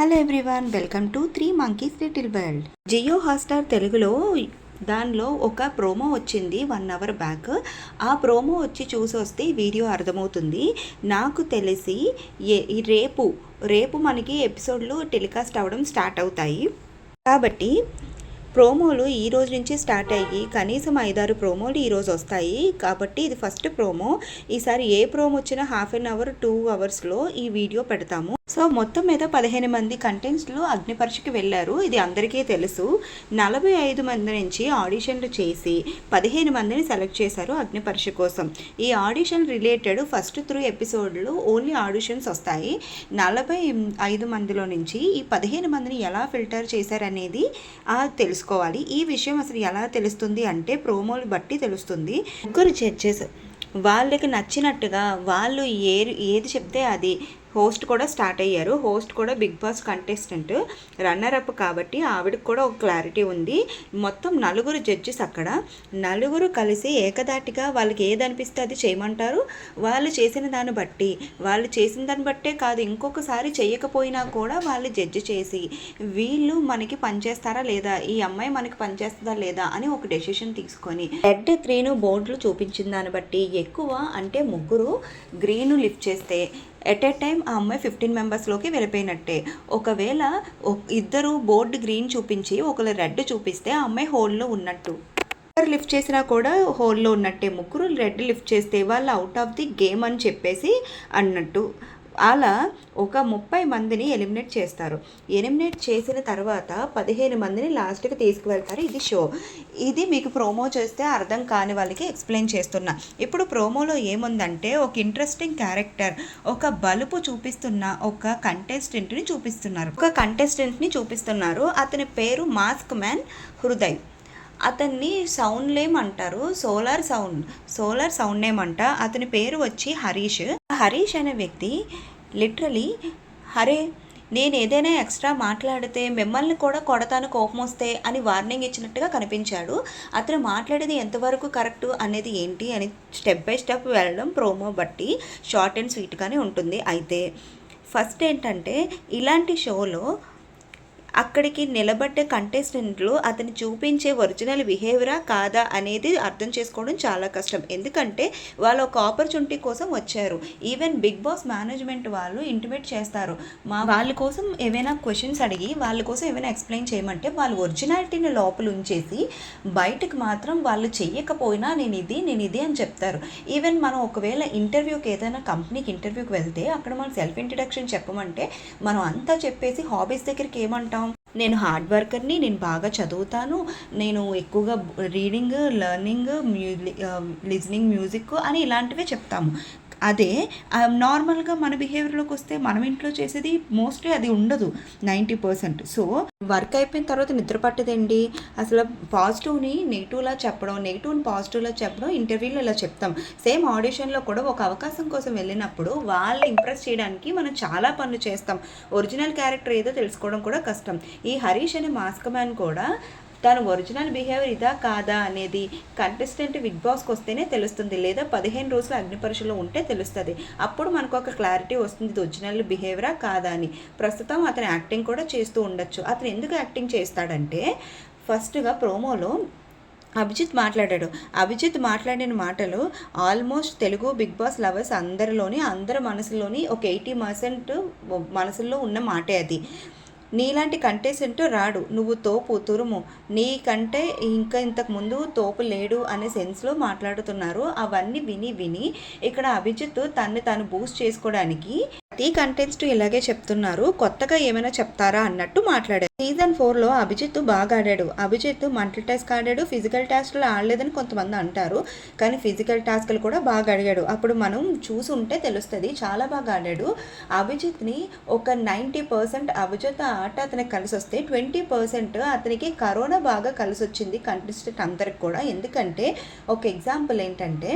Hello everyone, welcome to three monkeys little world. Jio Hotstar తెలుగులో దానిలో ఒక ప్రోమో వచ్చింది 1 అవర్ బ్యాక్. ఆ ప్రోమో వచ్చి చూసొస్తే వీడియో అర్థమవుతుంది. నాకు తెలిసి రేపు మనకి ఎపిసోడ్లు టెలికాస్ట్ అవ్వడం స్టార్ట్ అవుతాయి. కాబట్టి ప్రోమోలు ఈ రోజు నుంచి స్టార్ట్ అయ్యి కనీసం 5-6 ప్రోమోలు ఈరోజు వస్తాయి. కాబట్టి ఇది ఫస్ట్ ప్రోమో. ఈసారి ఏ ప్రోమో వచ్చినా హాఫ్ అన్ అవర్ 2 అవర్స్లో ఈ వీడియో పెడతాము. సో మొత్తం మీద 15 మంది కంటెస్టెంట్లు అగ్నిపరీక్షకి వెళ్ళారు. ఇది అందరికీ తెలుసు. 45 మంది నుంచి ఆడిషన్లు చేసి 15 మందిని సెలెక్ట్ చేశారు అగ్నిపరీక్ష కోసం. ఈ ఆడిషన్ రిలేటెడ్ ఫస్ట్ 3 ఎపిసోడ్లు ఓన్లీ ఆడిషన్స్ వస్తాయి. 45 మందిలో నుంచి ఈ 15 మందిని ఎలా ఫిల్టర్ చేశారనేది తెలుసుకోవాలి. ఈ విషయం అసలు ఎలా తెలుస్తుంది అంటే ప్రోమోలు బట్టి తెలుస్తుంది. ముగ్గురు జడ్జెస్ వాళ్ళకి నచ్చినట్టుగా వాళ్ళు ఏది చెప్తే అది. హోస్ట్ కూడా స్టార్ట్ అయ్యారు. హోస్ట్ కూడా big boss contestant, runner up కాబట్టి ఆవిడకి కూడా ఒక క్లారిటీ ఉంది. మొత్తం 4 జడ్జెస్ అక్కడ. 4 కలిసి ఏకదాటిగా వాళ్ళకి ఏది అనిపిస్తే అది చేయమంటారు. వాళ్ళు చేసిన దాన్ని బట్టే కాదు, ఇంకొకసారి చేయకపోయినా కూడా వాళ్ళు జడ్జి చేసి వీళ్ళు మనకి పనిచేస్తారా లేదా, ఈ అమ్మాయి మనకి పనిచేస్తుందా లేదా అని ఒక డెసిషన్ తీసుకొని రెడ్ గ్రీన్ బోర్డులు చూపించిన దాన్ని బట్టి ఎక్కువ అంటే 3 గ్రీన్ లిఫ్ట్ చేస్తే ఎట్ ఏ టైం ఆ అమ్మాయి 15 మెంబర్స్లోకి వెళ్ళిపోయినట్టే. ఒకవేళ ఇద్దరు బోర్డు గ్రీన్ చూపించి ఒకరు రెడ్ చూపిస్తే ఆ అమ్మాయి హోల్లో ఉన్నట్టు. లిఫ్ట్ చేసినా కూడా హోల్లో ఉన్నట్టే. 3 రెడ్ లిఫ్ట్ చేస్తే వాళ్ళు అవుట్ ఆఫ్ ది గేమ్ అని చెప్పేసి అన్నట్టు. అలా ఒక 30 మందిని ఎలిమినేట్ చేస్తారు. ఎలిమినేట్ చేసిన తర్వాత 15 మందిని లాస్ట్కి తీసుకువెళ్తారు. ఇది షో. ఇది మీకు ప్రోమో చేస్తే అర్థం కాని వాళ్ళకి ఎక్స్ప్లెయిన్ చేస్తున్నా. ఇప్పుడు ప్రోమోలో ఏముందంటే ఒక ఇంట్రెస్టింగ్ క్యారెక్టర్, ఒక బలుపు చూపిస్తున్న ఒక కంటెస్టెంట్ని చూపిస్తున్నారు. అతని పేరు మాస్క్ మ్యాన్ హృదయ్. అతన్ని సౌండ్ నేమ్ అంటారు, సోలార్ సౌండ్ నేమ్ అంట. అతని పేరు వచ్చి హరీష్ అనే వ్యక్తి లిటరలీ నేను ఏదైనా ఎక్స్ట్రా మాట్లాడితే మిమ్మల్ని కూడా కొడతాను కోపం వస్తే అని వార్నింగ్ ఇచ్చినట్టుగా కనిపించాడు. అతను మాట్లాడేది ఎంతవరకు కరెక్ట్ అనేది ఏంటి అని స్టెప్ బై స్టెప్ వెళ్ళడం ప్రోమో బట్టి షార్ట్ అండ్ స్వీట్గానే ఉంటుంది. అయితే ఫస్ట్ ఏంటంటే ఇలాంటి షోలో అక్కడికి నిలబడ్డ కంటెస్టెంట్లు అతను చూపించే ఒరిజినల్ బిహేవియరా కాదా అనేది అర్థం చేసుకోవడం చాలా కష్టం. ఎందుకంటే వాళ్ళు ఒక ఆపర్చునిటీ కోసం వచ్చారు. ఈవెన్ బిగ్ బాస్ మేనేజ్మెంట్ వాళ్ళు ఇంటిమేట్ చేస్తారు. వాళ్ళ కోసం ఏమైనా క్వశ్చన్స్ అడిగి వాళ్ళ కోసం ఏమైనా ఎక్స్ప్లెయిన్ చేయమంటే వాళ్ళు ఒరిజినాలిటీని లోపల ఉంచేసి బయటకు మాత్రం వాళ్ళు చెయ్యకపోయినా నేను ఇది అని చెప్తారు. ఈవెన్ మనం ఒకవేళ ఏదైనా కంపెనీకి ఇంటర్వ్యూకి వెళ్తే అక్కడ మనం సెల్ఫ్ ఇంట్రడక్షన్ చెప్పమంటే మనం అంతా చెప్పేసి హాబీస్ దగ్గరికి ఏమంటాం, నేను హార్డ్ వర్కర్ని, నేను బాగా చదువుతాను, నేను ఎక్కువగా రీడింగ్, లెర్నింగ్, లిజనింగ్ మ్యూజిక్ అని ఇలాంటివే చెప్తాము. అదే నార్మల్గా మన బిహేవియర్లోకి వస్తే మనం ఇంట్లో చేసేది మోస్ట్లీ అది ఉండదు 90%. సో వర్క్ అయిపోయిన తర్వాత నిద్ర పట్టదండి. అసలు పాజిటివ్ని నెగిటివ్లా చెప్పడం, నెగిటివ్ని పాజిటివ్లా చెప్పడం ఇంటర్వ్యూలో ఇలా చెప్తాం. సేమ్ ఆడిషన్లో కూడా ఒక అవకాశం కోసం వెళ్ళినప్పుడు వాళ్ళు ఇంప్రెస్ చేయడానికి మనం చాలా పనులు చేస్తాం. ఒరిజినల్ క్యారెక్టర్ ఏదో తెలుసుకోవడం కూడా కష్టం. ఈ హరీష్ అనే మాస్క్ మ్యాన్ కూడా తన ఒరిజినల్ బిహేవియర్ ఇదా కాదా అనేది కంటెస్టెంట్ బిగ్ బాస్కి వస్తేనే తెలుస్తుంది, లేదా 15 రోజులు అగ్నిపరీక్షలో ఉంటే తెలుస్తుంది. అప్పుడు మనకు ఒక క్లారిటీ వస్తుంది ఇది ఒరిజినల్ బిహేవియరా కాదా అని. ప్రస్తుతం అతను యాక్టింగ్ కూడా చేస్తూ ఉండొచ్చు. అతను ఎందుకు యాక్టింగ్ చేస్తాడంటే ఫస్ట్గా ప్రోమోలో అభిజిత్ మాట్లాడిన మాటలు almost Telugu big boss lovers అందరి మనసులోని ఒక 80% మనసుల్లో ఉన్న మాటే అది. నీలాంటి కంటెస్టెంట్ రాడు, నువ్వు తోపు తురుము, నీకంటే ఇంకా ఇంతకుముందు తోపు లేడు అనే సెన్స్లో మాట్లాడుతున్నారు. అవన్నీ విని ఇక్కడ అభిజిత్ తను బూస్ట్ చేసుకోవడానికి ప్రతి కంటెస్టెంట్ ఇలాగే చెప్తున్నారు, కొత్తగా ఏమైనా చెప్తారా అన్నట్టు మాట్లాడారు. సీజన్ 4లో అభిజిత్ బాగా ఆడాడు. అభిజిత్ మెంటల్ టాస్క్ ఆడాడు, ఫిజికల్ టాస్క్లు ఆడలేదని కొంతమంది అంటారు. కానీ ఫిజికల్ టాస్క్లు కూడా బాగా అడిగాడు. అప్పుడు మనం చూసుంటే తెలుస్తుంది, చాలా బాగా ఆడాడు. అభిజిత్ని ఒక 90% అభిజిత్ ఆట అతనికి కలిసి వస్తే 20% అతనికి కరోనా బాగా కలిసి వచ్చింది కంటెస్టెంట్ అందరికి కూడా. ఎందుకంటే ఒక ఎగ్జాంపుల్ ఏంటంటే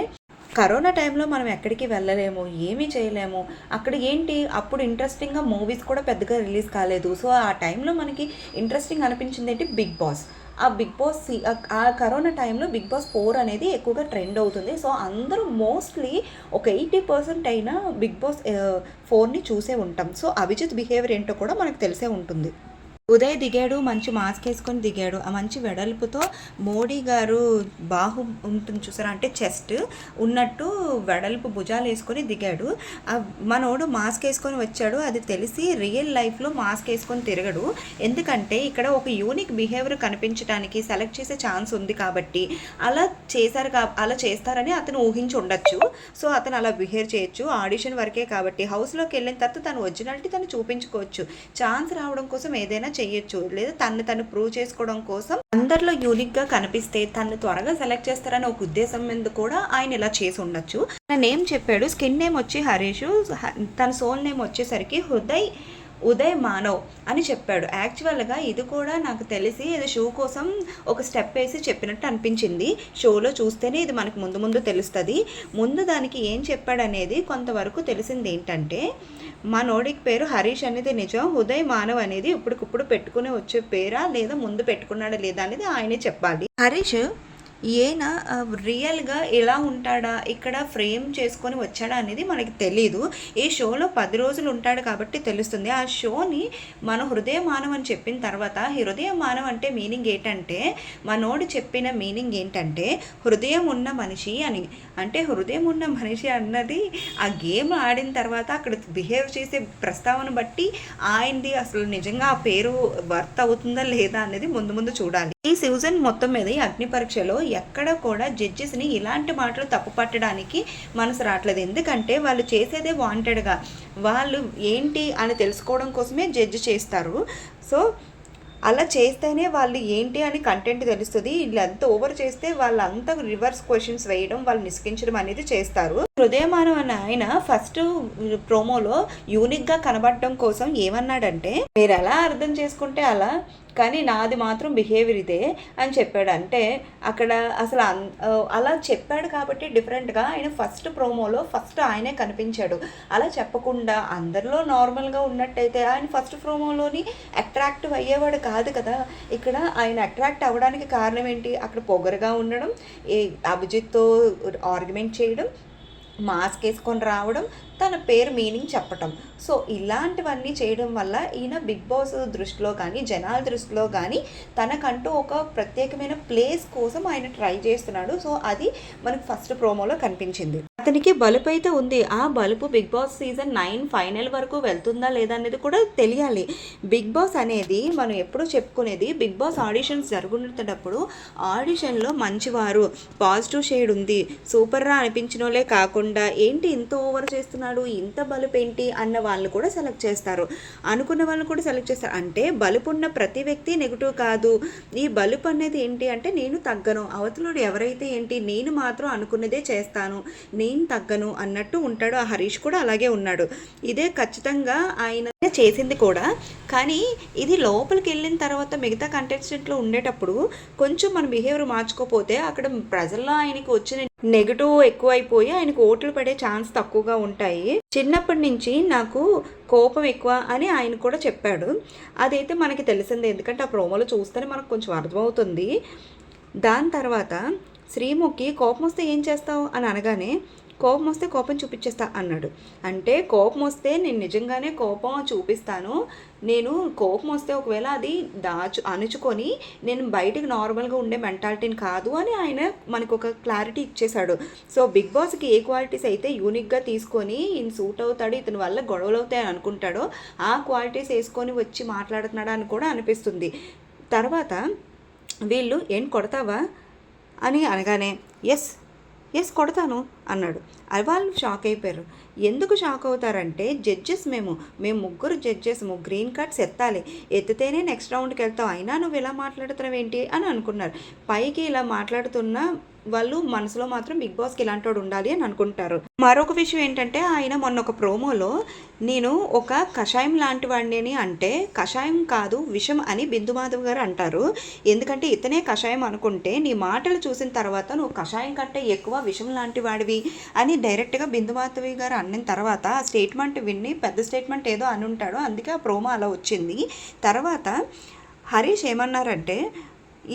కరోనా టైంలో మనం ఎక్కడికి వెళ్ళలేము, ఏమీ చేయలేము. అక్కడ ఏంటి అప్పుడు ఇంట్రెస్టింగ్‌గా మూవీస్ కూడా పెద్దగా రిలీజ్ కాలేదు. సో, ఆ టైంలో మనకి ఇంట్రెస్టింగ్ అనిపించింది ఏంటి 'బిగ్ బాస్'. ఆ 'బిగ్ బాస్' ఆ కరోనా టైంలో 'బిగ్ బాస్ 4' అనేది ఎక్కువగా ట్రెండ్ అవుతుంది. సో, అందరూ మోస్ట్‌లీ ఒక 80% అయినా 'బిగ్ బాస్' 4ని చూసే ఉంటాం. సో, అభిజిత్ బిహేవియర్ ఏంటో కూడా మనకు తెలిసే ఉంటుంది. ఉదయ్ దిగాడు, మంచి మాస్క్ వేసుకొని దిగాడు. ఆ మంచి వెడల్పుతో మోడీ గారు బాహు ఉంటుంది చూసారా, అంటే చెస్ట్ ఉన్నట్టు వెడల్పు భుజాలు వేసుకొని దిగాడు. మనోడు మాస్క్ వేసుకొని వచ్చాడు. అది తెలిసి రియల్ లైఫ్లో మాస్క్ వేసుకొని తిరగడు. ఎందుకంటే ఇక్కడ ఒక యూనిక్ బిహేవియర్ కనిపించడానికి సెలెక్ట్ చేసే ఛాన్స్ ఉంది కాబట్టి అలా అలా చేస్తారని అతను ఊహించి ఉండొచ్చు. సో అతను అలా బిహేవ్ చేయొచ్చు. ఆడిషన్ వరకే కాబట్టి హౌస్లోకి వెళ్ళిన తర్వాత తన ఒరిజినాలిటీ తను చూపించుకోవచ్చు. ఛాన్స్ రావడం కోసం ఏదైనా చేయొచ్చు, లేదా తను ప్రూవ్ చేసుకోవడం కోసం అందరిలో యూనిక్గా కనిపిస్తే తను త్వరగా సెలెక్ట్ చేస్తారని ఒక ఉద్దేశం మీద కూడా ఆయన ఇలా చేసి ఉండొచ్చు. తన నేమ్ చెప్పాడు, స్కిన్ నేమ్ వచ్చి హరీష్, తన సోల్ నేమ్ వచ్చేసరికి ఉదయ్ మానవ్ అని చెప్పాడు. యాక్చువల్గా ఇది కూడా నాకు తెలిసి ఇది షో కోసం ఒక స్టెప్ వేసి చెప్పినట్టు అనిపించింది. షోలో చూస్తేనే ఇది మనకు ముందు తెలుస్తుంది. ముందు దానికి ఏం చెప్పాడనేది కొంతవరకు తెలిసింది ఏంటంటే, మా నోడికి పేరు హరీష్ అనేది నిజం, ఉదయ్ మానవ్ అనేది ఇప్పటికిప్పుడు పెట్టుకుని వచ్చే పేరా లేదా ముందు పెట్టుకున్నాడా లేదా అనేది ఆయనే చెప్పాలి. హరీష్ ఈయన రియల్గా ఎలా ఉంటాడా, ఇక్కడ ఫ్రేమ్ చేసుకొని వచ్చాడా అనేది మనకి తెలీదు. ఈ షోలో 10 రోజులు ఉంటాడు కాబట్టి తెలుస్తుంది. ఆ షోని మన హృదయ మానవ్ అని చెప్పిన తర్వాత, హృదయ మానవ్ అంటే మీనింగ్ ఏంటంటే, మనోడు చెప్పిన మీనింగ్ ఏంటంటే హృదయం ఉన్న మనిషి అని. అంటే హృదయం ఉన్న మనిషి అన్నది ఆ గేమ్ ఆడిన తర్వాత అక్కడ బిహేవ్ చేసే ప్రస్తావన బట్టి ఆయనది అసలు నిజంగా ఆ పేరు వర్త్ అవుతుందా లేదా అనేది ముందు చూడాలి. ఈ సీజన్ మొత్తం మీద ఈ అగ్ని పరీక్షలో ఎక్కడ కూడా జడ్జెస్ని ఇలాంటి మాటలు తప్పు పట్టడానికి మనసు రావట్లేదు. ఎందుకంటే వాళ్ళు చేసేదే వాంటెడ్గా, వాళ్ళు ఏంటి అని తెలుసుకోవడం కోసమే జడ్జి చేస్తారు. సో అలా చేస్తేనే వాళ్ళు ఏంటి అని కంటెంట్ తెలుస్తుంది. వీళ్ళంతా ఓవర్ చేస్తే వాళ్ళంతా రివర్స్ క్వశ్చన్స్ వేయడం, వాళ్ళు నిష్కించడం అనేది చేస్తారు. హృదయమానవ్ అన్న ఆయన ఫస్ట్ ప్రోమోలో యూనిక్గా కనబడడం కోసం ఏమన్నాడంటే, మీరు ఎలా అర్థం చేసుకుంటే అలా, కానీ నాది మాత్రం బిహేవియర్ ఇదే అని చెప్పాడు. అంటే అక్కడ అసలు అలా చెప్పాడు కాబట్టి డిఫరెంట్గా ఆయన ఫస్ట్ ప్రోమోలో ఫస్ట్ ఆయనే కనిపించాడు. అలా చెప్పకుండా అందరిలో నార్మల్గా ఉన్నట్టయితే ఆయన ఫస్ట్ ప్రోమోలోని అట్రాక్టివ్ అయ్యేవాడు కాదు కదా. ఇక్కడ ఆయన అట్రాక్ట్ అవ్వడానికి కారణం ఏంటి, అక్కడ పొగరుగా ఉండడం, అభిజిత్తో ఆర్గ్యుమెంట్ చేయడం, మాస్క్ వేసుకొని రావడం, తన పేరు మీనింగ్ చెప్పటం. సో ఇలాంటివన్నీ చేయడం వల్ల ఈయన బిగ్ బాస్ దృష్టిలో కానీ జనాల దృష్టిలో కానీ తనకంటూ ఒక ప్రత్యేకమైన ప్లేస్ కోసం ఆయన ట్రై చేస్తున్నాడు. సో అది మనకు ఫస్ట్ ప్రోమోలో కనిపించింది. అతనికి బలుపు అయితే ఉంది. ఆ బలుపు బిగ్ బాస్ సీజన్ 9 ఫైనల్ వరకు వెళ్తుందా లేదా అనేది కూడా తెలియాలి. బిగ్ బాస్ అనేది మనం ఎప్పుడూ చెప్పుకునేది, బిగ్ బాస్ ఆడిషన్స్ జరుగుతున్నప్పుడు ఆడిషన్లో మంచివారు, పాజిటివ్ షేడ్ ఉంది, సూపర్గా అనిపించిన వాళ్ళే కాకుండా ఏంటి ఇంత ఓవర్ చేస్తున్నారు, ఇంత బలుపు ఏంటి అన్న వాళ్ళు కూడా సెలెక్ట్ చేస్తారు, అనుకున్న వాళ్ళని కూడా సెలెక్ట్ చేస్తారు. అంటే బలుపు ఉన్న ప్రతి వ్యక్తి నెగిటివ్ కాదు. ఈ బలుపు అనేది ఏంటి అంటే, నేను తగ్గను, అవతలోడు ఎవరైతే ఏంటి, నేను మాత్రం అనుకున్నదే చేస్తాను, నేను తగ్గను అన్నట్టు ఉంటాడు. ఆ హరీష్ కూడా అలాగే ఉన్నాడు. ఇదే ఖచ్చితంగా ఆయన చేసింది కూడా. కానీ ఇది లోపలికి వెళ్ళిన తర్వాత మిగతా కంటెస్టెంట్లు ఉండేటప్పుడు కొంచెం మన బిహేవియర్ మార్చుకోపోతే అక్కడ ప్రజల్లో ఆయనకి వచ్చిన నెగిటివ్ ఎక్కువైపోయి ఆయనకు ఓట్లు పడే ఛాన్స్ తక్కువగా ఉంటాయి. చిన్నప్పటి నుంచి నాకు కోపం ఎక్కువ అని ఆయన కూడా చెప్పాడు. అదైతే మనకి తెలిసిందే, ఎందుకంటే ఆ ప్రోమోలో చూస్తేనే మనకు కొంచెం అర్థమవుతుంది. దాని తర్వాత శ్రీముఖి కోపం వస్తే ఏం చేస్తావు అని అనగానే, కోపం వస్తే కోపం చూపించేస్తా అన్నాడు. అంటే కోపం వస్తే నేను నిజంగానే కోపం చూపిస్తాను, నేను కోపం వస్తే ఒకవేళ అది అణుచుకొని నేను బయటికి నార్మల్గా ఉండే మెంటాలిటీని కాదు అని ఆయన మనకు ఒక క్లారిటీ ఇచ్చేశాడు. సో బిగ్ బాస్కి ఏ క్వాలిటీస్ అయితే యూనిక్గా తీసుకొని ఈయన సూట్ అవుతాడు, ఇతని వల్ల గొడవలు అవుతాయని అనుకుంటాడో ఆ క్వాలిటీస్ వేసుకొని వచ్చి మాట్లాడుతున్నాడా అని కూడా అనిపిస్తుంది. తర్వాత వీళ్ళు ఏం కొడతావా అని అనగానే ఎస్ కొడతాను అన్నాడు. వాళ్ళు షాక్ అయిపోయారు. ఎందుకు షాక్ అవుతారంటే, జడ్జెస్ మేము ముగ్గురు జడ్జెస్ గ్రీన్ కార్డ్స్ ఎత్తాలి, ఎత్తితేనే నెక్స్ట్ రౌండ్కి వెళ్తాం, అయినా నువ్వు ఇలా మాట్లాడుతున్నావు ఏంటి అని అనుకున్నారు. పైకి ఇలా మాట్లాడుతున్న వాళ్ళు మనసులో మాత్రం బిగ్ బాస్కి ఇలాంటి వాడు ఉండాలి అని అనుకుంటారు. మరొక విషయం ఏంటంటే, ఆయన మొన్న ఒక ప్రోమోలో నేను ఒక కషాయం లాంటి వాడిని అంటే, కషాయం కాదు విషం అని బిందు మాధవ్ గారు అంటారు. ఎందుకంటే ఇతనే కషాయం అనుకుంటే నీ మాటలు చూసిన తర్వాత నువ్వు కషాయం కంటే ఎక్కువ విషం లాంటి వాడివి మాధవి అని డైరెక్ట్గా బిందు మాధవి గారు అన్న తర్వాత ఆ స్టేట్మెంట్ విని పెద్ద స్టేట్మెంట్ ఏదో అని ఉంటాడు, అందుకే ఆ ప్రోమో అలా వచ్చింది. తర్వాత హరీష్ ఏమన్నారంటే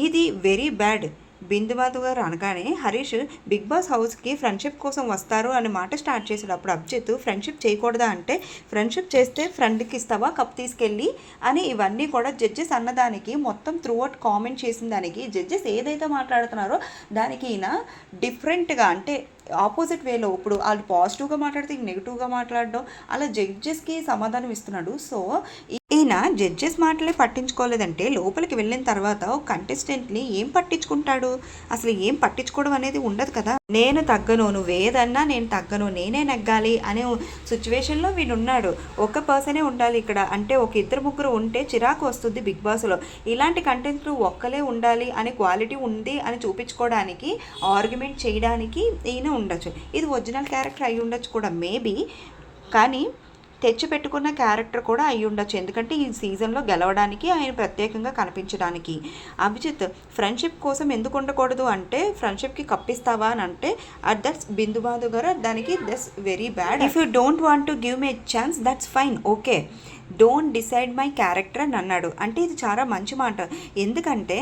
ఇది వెరీ బ్యాడ్. బిందు మాధవ్ గారు అనగానే హరీష్ బిగ్ బాస్ హౌస్కి ఫ్రెండ్షిప్ కోసం వస్తారు అనే మాట స్టార్ట్ చేశాడు. అప్పుడు అభిజిత్ ఫ్రెండ్షిప్ చేయకూడదా అంటే, ఫ్రెండ్షిప్ చేస్తే ఫ్రెండ్కి ఇస్తావా కప్ తీసుకెళ్ళి అని ఇవన్నీ కూడా జడ్జెస్ అన్నదానికి మొత్తం త్రూ అవుట్ కామెంట్ చేసిన దానికి జడ్జెస్ ఏదైతే మాట్లాడుతున్నారో దానికి ఈయన డిఫరెంట్గా అంటే ఆపోజిట్ వేలో ఇప్పుడు వాళ్ళు పాజిటివ్గా మాట్లాడితే నెగిటివ్గా మాట్లాడడం అలా జడ్జెస్కి సమాధానం ఇస్తున్నాడు. సో ఈయన జడ్జెస్ మాటలే పట్టించుకోలేదంటే లోపలికి వెళ్ళిన తర్వాత కంటెస్టెంట్ని ఏం పట్టించుకుంటాడు? అసలు ఏం పట్టించుకోవడం అనేది ఉండదు కదా. నేను తగ్గను, నువ్వేదన్నా నేను తగ్గను, నేనే నెగ్గాలి అనే సిచ్యువేషన్లో వీడు ఉన్నాడు. ఒక పర్సనే ఉండాలి ఇక్కడ అంటే ఒక ఇద్దరు ముగ్గురు ఉంటే చిరాకు వస్తుంది బిగ్ బాస్లో. ఇలాంటి కంటెంట్లు ఒక్కలే ఉండాలి అనే క్వాలిటీ ఉంది అని చూపించుకోవడానికి ఆర్గ్యుమెంట్ చేయడానికి ఈయన ఉండొచ్చు. ఇది ఒరిజినల్ క్యారెక్టర్ అయి ఉండొచ్చు కూడా మేబీ, కానీ తెచ్చిపెట్టుకున్న క్యారెక్టర్ కూడా అయి ఉండొచ్చు. ఎందుకంటే ఈ సీజన్లో గెలవడానికి ఆయన ప్రత్యేకంగా కనిపించడానికి. అభిజిత్ ఫ్రెండ్షిప్ కోసం ఎందుకు ఉండకూడదు అంటే ఫ్రెండ్షిప్కి కప్పిస్తావా అని అంటే దట్స్ బిందు మాధవ్ గారు దానికి that's very bad. If you don't want to give me chance that's fine, okay, don't decide my character అని అన్నాడు. అంటే ఇది చాలా మంచి మాట. ఎందుకంటే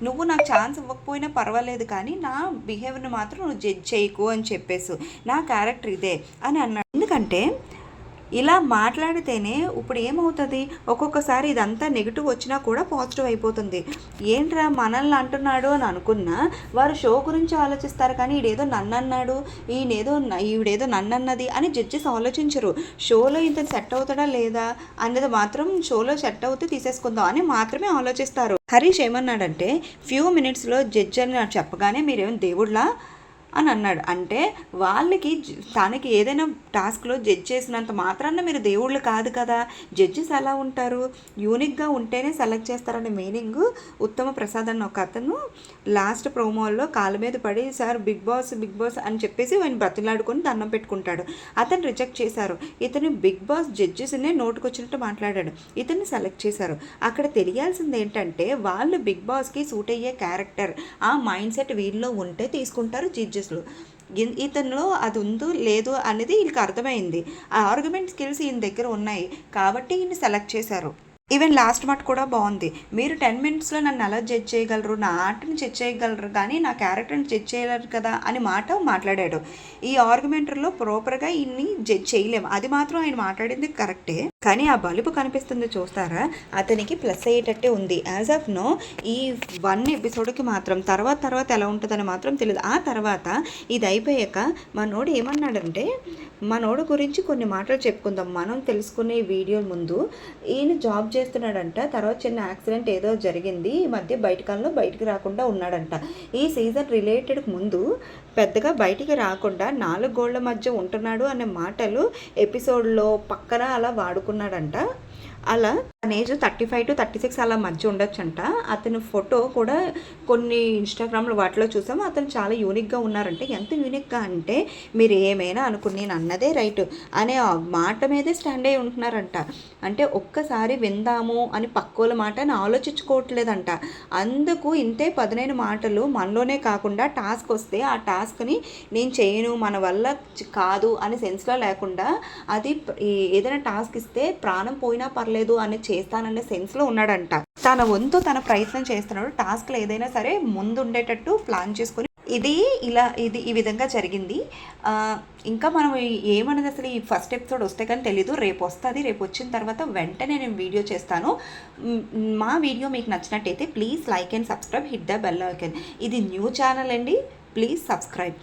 నువ్వు నాకు ఛాన్స్ ఇవ్వకపోయినా పర్వాలేదు కానీ నా బిహేవియర్ని మాత్రం నువ్వు జడ్జ్ చేయకు అని చెప్పేసి నా క్యారెక్టర్ ఇదే అని అన్నాడు. ఎందుకంటే ఇలా మాట్లాడితేనే ఇప్పుడు ఏమవుతుంది, ఒక్కొక్కసారి ఇదంతా నెగిటివ్ వచ్చినా కూడా పాజిటివ్ అయిపోతుంది. ఏంట్రా మనల్ని అంటున్నాడు అని అనుకున్నా వారు షో గురించి ఆలోచిస్తారు కానీ ఈడేదో నన్ను అన్నాడు, ఈవిడేదో నన్ను అన్నది అని జడ్జెస్ ఆలోచించరు. షోలో ఇంత సెట్ అవుతాడా లేదా అనేది మాత్రం షోలో సెట్ అవుతే తీసేసుకుందాం అని మాత్రమే ఆలోచిస్తారు. హరీష్ ఏమన్నాడంటే ఫ్యూ మినిట్స్లో జడ్జ్ అని చెప్పగానే మీరేమో దేవుళ్ళ అని అన్నాడు. అంటే వాళ్ళకి తనకి ఏదైనా టాస్క్లో జడ్జ్ చేసినంత మాత్రాన మీరు దేవుళ్ళు కాదు కదా, జడ్జెస్ ఎలా ఉంటారు, యూనిక్గా ఉంటేనే సెలెక్ట్ చేస్తారనే మీనింగ్ ఉత్తమ ప్రసాద్ అన్న ఒక అతను లాస్ట్ ప్రోమోల్లో కాళ్ళ మీద పడి సార్ బిగ్ బాస్ అని చెప్పేసి ఆయన బ్రతిలాడుకొని దండం పెట్టుకుంటాడు. అతను రిజెక్ట్ చేశారు. ఇతను బిగ్ బాస్ జడ్జెస్నే నోటుకొచ్చినట్టు మాట్లాడాడు, ఇతన్ని సెలెక్ట్ చేశారు. అక్కడ తెలియాల్సింది ఏంటంటే వాళ్ళు బిగ్ బాస్కి సూట్ అయ్యే క్యారెక్టర్ ఆ మైండ్ సెట్ వీళ్ళలో ఉంటే తీసుకుంటారు జడ్జెస్. ఇతనిలో అది ఉందో లేదు అనేది వీళ్ళకి అర్థమైంది. ఆ ఆర్గ్యుమెంట్ స్కిల్స్ ఈయన దగ్గర ఉన్నాయి కాబట్టి ఈయన సెలెక్ట్ చేశారు. ఈవెన్ లాస్ట్ మాట కూడా బాగుంది. మీరు 10 మినిట్స్లో నన్ను ఎలా జడ్జ్ చేయగలరు, నా ఆర్ట్ని జడ్జ్ చేయగలరు కానీ నా క్యారెక్టర్ని జడ్జ్ చేయలేరు కదా అని మాట మాట్లాడాడు. ఈ ఆర్గ్యుమెంటర్లో ప్రాపర్గా ఈయన్ని జడ్జ్ చేయలేము, అది మాత్రం ఆయన మాట్లాడింది కరెక్టే. కానీ ఆ బలుపు కనిపిస్తుంది చూస్తారా, అతనికి ప్లస్ అయ్యేటట్టే ఉంది. యాజ్ ఆఫ్ నో ఈ 1 ఎపిసోడ్కి మాత్రం తర్వాత ఎలా ఉంటుందని మాత్రం తెలియదు. ఆ తర్వాత ఇది అయిపోయాక మనోడు ఏమన్నాడంటే మనోడు గురించి కొన్ని మాటలు చెప్పుకుందాం మనం తెలుసుకునే వీడియో ముందు. ఈయన జాబ్ చేస్తున్నాడంట, తర్వాత చిన్న యాక్సిడెంట్ ఏదో జరిగింది, ఈ మధ్య బయటికి రాకుండా ఉన్నాడంట. ఈ సీజన్ రిలేటెడ్ ముందు పెద్దగా బయటికి రాకుండా 4 గోళ్ల మధ్య ఉంటున్నాడు అనే మాటలు ఎపిసోడ్లో పక్కన అలా వాడుకున్నాడంట. అలా తన ఏజ్ 35 to 36 అలా మధ్య ఉండొచ్చంట. అతని ఫోటో కూడా కొన్ని ఇన్స్టాగ్రామ్లో వాటిలో చూసాము. అతను చాలా యూనిక్గా ఉన్నారంటే ఎంత యూనిక్గా అంటే మీరు ఏమైనా అనుకుని నేను అన్నదే రైట్ అనే మాట మీదే స్టాండ్ అయి ఉంటున్నారంట. అంటే ఒక్కసారి విందాము అని పక్కోల మాటని ఆలోచించుకోవట్లేదంట. అందుకు ఇంతే పదునైన మాటలు మనలోనే కాకుండా టాస్క్ వస్తే ఆ టాస్క్ని నేను చేయను మన వల్ల కాదు అనే సెన్స్లో లేకుండా అది ఏదైనా టాస్క్ ఇస్తే ప్రాణం పోయినా పర్లేదు అని చేస్తాననే సెన్స్లో ఉన్నాడంట. తన వంతు తన ప్రయత్నం చేస్తున్నాడు. టాస్క్లో ఏదైనా సరే ముందు ఉండేటట్టు ప్లాన్ చేసుకుని ఇది ఈ విధంగా జరిగింది. ఇంకా మనం ఏమన్నది అసలు ఈ ఫస్ట్ ఎపిసోడ్ వస్తే కానీ తెలీదు. రేపు వస్తుంది. రేపు వచ్చిన తర్వాత వెంటనే నేను వీడియో చేస్తాను. మా వీడియో మీకు నచ్చినట్టయితే please like and subscribe, hit the bell icon. ఇది న్యూ ఛానల్ అండి, ప్లీజ్ సబ్స్క్రైబ్.